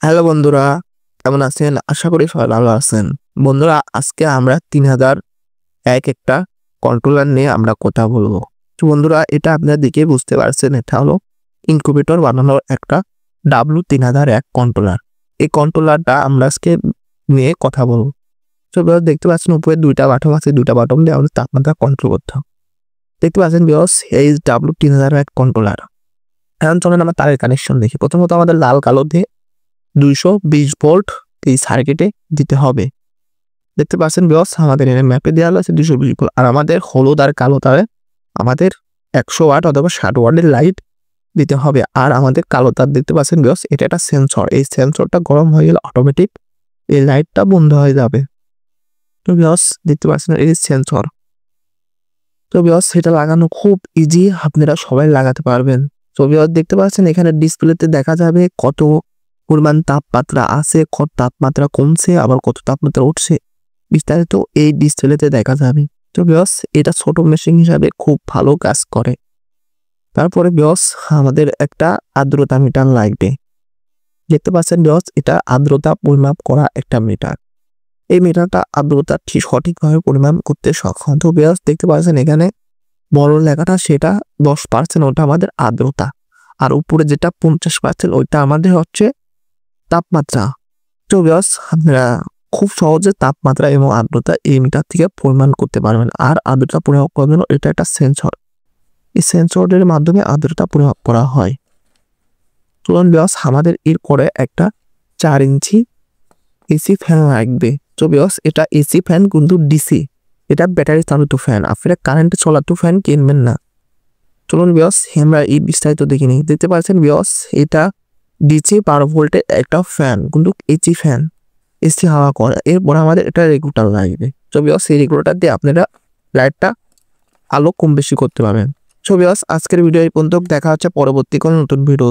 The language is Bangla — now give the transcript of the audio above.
হ্যালো বন্ধুরা, কেমন আছেন? আশা করি সবাই ভালো আছেন। বন্ধুরা, আজকে আমরা 3001 একটা কন্ট্রোলার নিয়ে আমরা কথা বলবো। তো বন্ধুরা, এটা আপনারা দেখে বুঝতে পারছেন, এটা হলো ইনকিউবেটর বানানোর একটা W3001 কন্ট্রোলার। এই কন্ট্রোলারটা আমরা আজকে নিয়ে কথা বলবো। তো দেখতে পাচ্ছেন উপরে দুইটা বাটন আছে, দুইটা বাটন দিয়ে আমাদের তাপমাত্রা কন্ট্রোল করতে হবে। দেখতে পাচ্ছেন বিকজ এই W3001 কন্ট্রোলার। এখন চলেন আমরা তারের কানেকশন দেখি। প্রথমত আমাদের লাল কালো দিয়ে 220 ভোল্ট এই সার্কিটে দিতে হবে। দেখতে পাচ্ছেন বিকজ আমাদের এখানে ম্যাপে দেওয়া আছে 220 ভোল্ট, আর আমাদের হলুদ আর কালো তারে আমাদের 100 ওয়াট অথবা 60 ওয়াটের লাইট দিতে হবে। আর আমাদের কালো তার দেখতে পাচ্ছেন বিকজ এটা একটা সেন্সর, এই সেন্সরটা গরম হয়ে গেলে অটোমেটিক এই লাইটটা বন্ধ হয়ে যাবে। তো বিকজ দেখতে পাচ্ছেন এই সেন্সর, তো বিকজ সেটা লাগানো খুব ইজি, আপনারা সবাই লাগাতে পারবেন। তো বিকজ দেখতে পাচ্ছেন এখানে ডিসপ্লেতে দেখা যাবে কত পরিমাণ তাপমাত্রা আছে, কত তাপমাত্রা কমছে, আবার কত তাপমাত্রা উঠছে, বিস্তারিত এই ডিসপ্লেতে দেখা যাবে। তো বিকজ এটা ছোট মেশিন হিসাবে খুব ভালো কাজ করে। তারপরে বিকজ আমাদের একটা আর্দ্রতা মিটার লাগবে। দেখতে পাচ্ছেন বিকজ এটা আর্দ্রতা পরিমাপ করা একটা মিটার। এই মিটারটা আর্দ্রতা ঠিক সঠিকভাবে পরিমাপ করতে সক্ষম। তো বিকজ দেখতে পাচ্ছেন এখানে বড় লেখাটা সেটা 10%, ওটা আমাদের আর্দ্রতা, আর উপরে যেটা 50% ওইটা আমাদের হচ্ছে তাপমাত্রা। তো বিকজ আপনারা খুব সহজে তাপমাত্রা এবং আর্দ্রতা এই মিটার থেকে পরিমাণ করতে পারবেন। আর আর্দ্রতা পরিমাপ করার জন্য এটা একটা সেন্সর, এই সেন্সরের মাধ্যমে আর্দ্রতা পরিমাপ করা হয়। চলুন বিকজ আমাদের এর করে একটা 4 ইঞ্চি এসি ফ্যান লাগবে। তো বিকজ এটা এসি ফ্যান কিন্তু ডিসি, এটা ব্যাটারি চালিত ফ্যান, আপনারা কারেন্টে চলাতো ফ্যান কিনবেন না। চলুন বিকজ আমরা এই বিস্তারিত দেখে নিই। দেখতে পাচ্ছেন বিকজ এটা ডিসি 12 ভোল্টের একটা ফ্যান, কিন্তু এসি ফ্যান, এসি হাওয়া করে। এরপর আমাদের এটা রেগুলেটর লাগবে। তো বিকজ এই রেগুলেটর দিয়ে আপনারা লাইটটা আলো কম বেশি করতে পারবেন। তো বিকজ আজকের ভিডিও এই পর্যন্ত, দেখা হচ্ছে পরবর্তী কোনো নতুন ভিডিও।